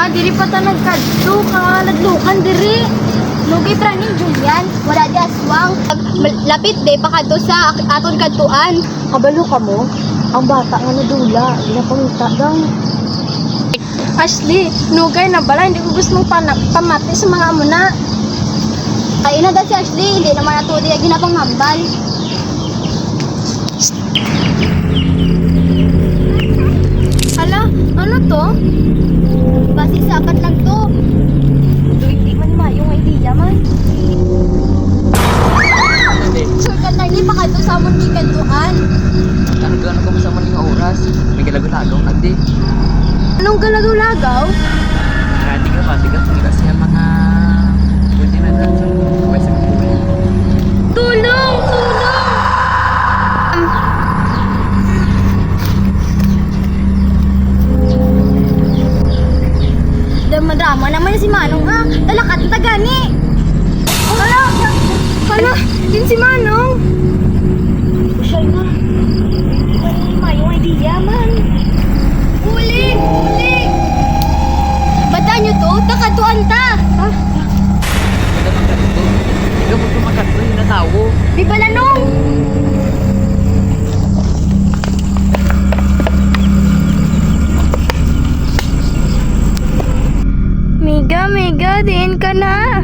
Miga, diri pa ta nagkadto ka, ladlukan diri. Lugay praning Julian, wala di aswang. Lapit de pakadto sa aton kadtuan. Kabalo ka mo? Ang bata nga nadula, ginapangita daw. Ashley, nugay na bala, hindi ko gusto mong pamati sa mga amuna. Ay, ina si Ashley, hindi naman nato di ginapangambal. Hala, ano to? Basi sapat lang to. Hindi man mayong idea man. Sure ka lang, hindi pa ka to sa amon gikantuan. Ano ka mo sa maling oras? May galagulagaw andi. Anong galagaw-lagaw? Rati ka kasi ang mga pwede na dyan sa buhay sa kapuhay. Tulong! Drama naman si Manong ha. Talakat na gani. Hala, din si Manong. Siya na. Hindi pa yung idea man. Huli! Bata nyo to, takatuan ta. Ha? Ikaw mo tumakat ko yung natawo. Di ba lanong? Miga, din ka na.